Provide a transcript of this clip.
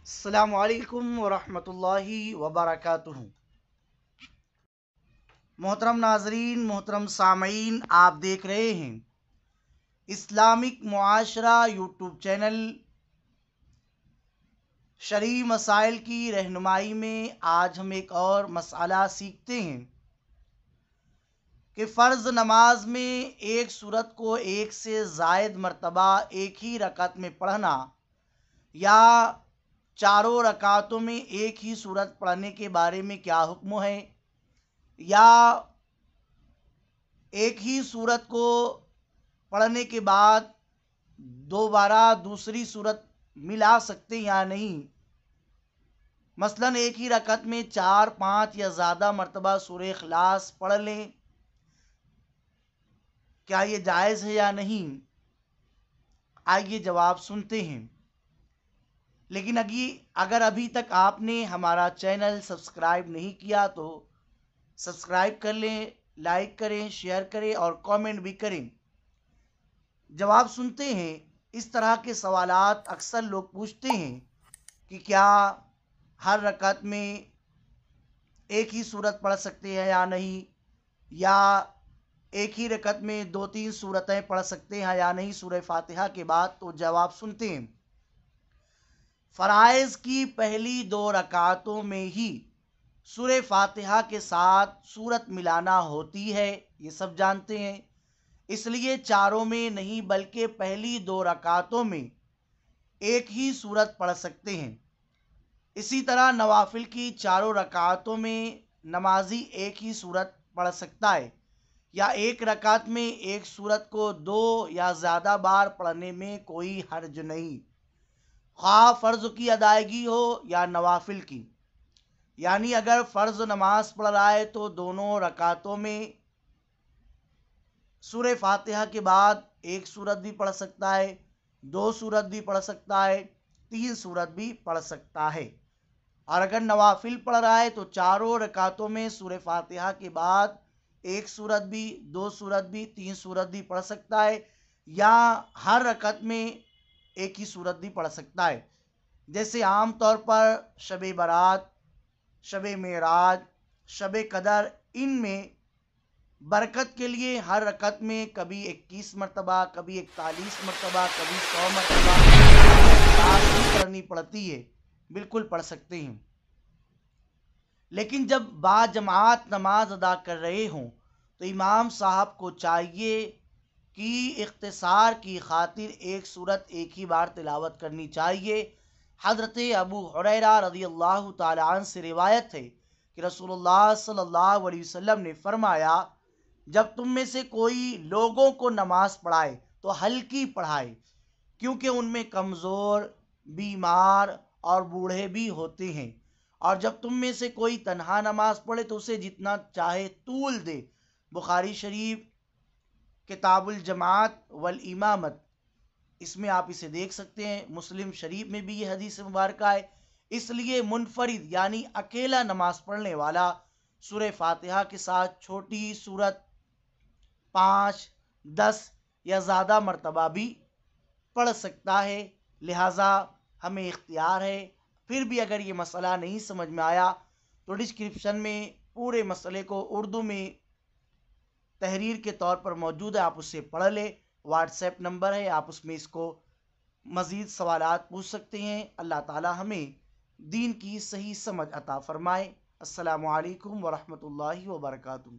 السلام علیکم ورحمۃ اللہ وبرکاتہ۔ محترم ناظرین، محترم سامعین، آپ دیکھ رہے ہیں اسلامک معاشرہ یوٹیوب چینل۔ شرعی مسائل کی رہنمائی میں آج ہم ایک اور مسئلہ سیکھتے ہیں کہ فرض نماز میں ایک سورت کو ایک سے زائد مرتبہ ایک ہی رکعت میں پڑھنا یا چاروں رکعتوں میں ایک ہی سورت پڑھنے کے بارے میں کیا حکم ہے، یا ایک ہی سورت کو پڑھنے کے بعد دوبارہ دوسری سورت ملا سکتے یا نہیں۔ مثلا ایک ہی رکعت میں 4، 5 یا زیادہ مرتبہ سورہ اخلاص پڑھ لیں، کیا یہ جائز ہے یا نہیں؟ آئیے جواب سنتے ہیں۔ لیکن اگر ابھی تک آپ نے ہمارا چینل سبسکرائب نہیں کیا تو سبسکرائب کر لیں، لائک کریں، شیئر کریں اور کامنٹ بھی کریں۔ جواب سنتے ہیں۔ اس طرح کے سوالات اکثر لوگ پوچھتے ہیں کہ کیا ہر رکعت میں ایک ہی سورت پڑھ سکتے ہیں یا نہیں، یا ایک ہی رکعت میں 2-3 سورتیں پڑھ سکتے ہیں یا نہیں سورہ فاتحہ کے بعد۔ تو جواب سنتے ہیں۔ فرائض کی پہلی 2 رکعتوں میں ہی سورہ فاتحہ کے ساتھ سورت ملانا ہوتی ہے، یہ سب جانتے ہیں۔ اس لیے چاروں میں نہیں بلکہ پہلی 2 رکعتوں میں ایک ہی سورت پڑھ سکتے ہیں۔ اسی طرح نوافل کی چاروں رکعتوں میں نمازی ایک ہی سورت پڑھ سکتا ہے، یا ایک رکعت میں ایک سورت کو 2 یا زیادہ بار پڑھنے میں کوئی حرج نہیں، خواہ فرض کی ادائیگی ہو یا نوافل کی۔ یعنی اگر فرض نماز پڑھ رہا ہے تو دونوں رکعتوں میں سورہ فاتحہ کے بعد ایک سورت بھی پڑھ سکتا ہے، 2 سورت بھی پڑھ سکتا ہے، 3 سورت بھی پڑھ سکتا ہے۔ اور اگر نوافل پڑھ رہا ہے تو چاروں رکعتوں میں سورہ فاتحہ کے بعد ایک سورت بھی، 2 سورت بھی، 3 سورت بھی پڑھ سکتا ہے، یا ہر رکعت میں ایک ہی سورت بھی پڑھ سکتا ہے۔ جیسے عام طور پر شب برات، شب معراج، شب قدر، ان میں برکت کے لیے ہر رکعت میں کبھی 21 مرتبہ، کبھی 41 مرتبہ، کبھی 100 مرتبہ بھی پڑھنی پڑتی ہے، بالکل پڑھ سکتے ہیں۔ لیکن جب با جماعت نماز ادا کر رہے ہوں تو امام صاحب کو چاہیے کہ اختصار کی خاطر ایک سورت ایک ہی بار تلاوت کرنی چاہیے۔ حضرت ابو ہریرہ رضی اللہ تعالی عنہ سے روایت ہے کہ رسول اللہ صلی اللہ علیہ وسلم نے فرمایا، جب تم میں سے کوئی لوگوں کو نماز پڑھائے تو ہلکی پڑھائے، کیونکہ ان میں کمزور، بیمار اور بوڑھے بھی ہوتے ہیں۔ اور جب تم میں سے کوئی تنہا نماز پڑھے تو اسے جتنا چاہے طول دے۔ بخاری شریف کتاب الجماعت والامامت، اس میں آپ اسے دیکھ سکتے ہیں۔ مسلم شریف میں بھی یہ حدیث مبارکہ ہے۔ اس لیے منفرد یعنی اکیلا نماز پڑھنے والا سورہ فاتحہ کے ساتھ چھوٹی سورت 5، 10 یا زیادہ مرتبہ بھی پڑھ سکتا ہے، لہٰذا ہمیں اختیار ہے۔ پھر بھی اگر یہ مسئلہ نہیں سمجھ میں آیا تو ڈسکرپشن میں پورے مسئلے کو اردو میں تحریر کے طور پر موجود ہے، آپ اسے پڑھ لیں۔ واٹس ایپ نمبر ہے، آپ اس میں اس کو مزید سوالات پوچھ سکتے ہیں۔ اللہ تعالی ہمیں دین کی صحیح سمجھ عطا فرمائے۔ السلام علیکم ورحمۃ اللہ وبرکاتہ۔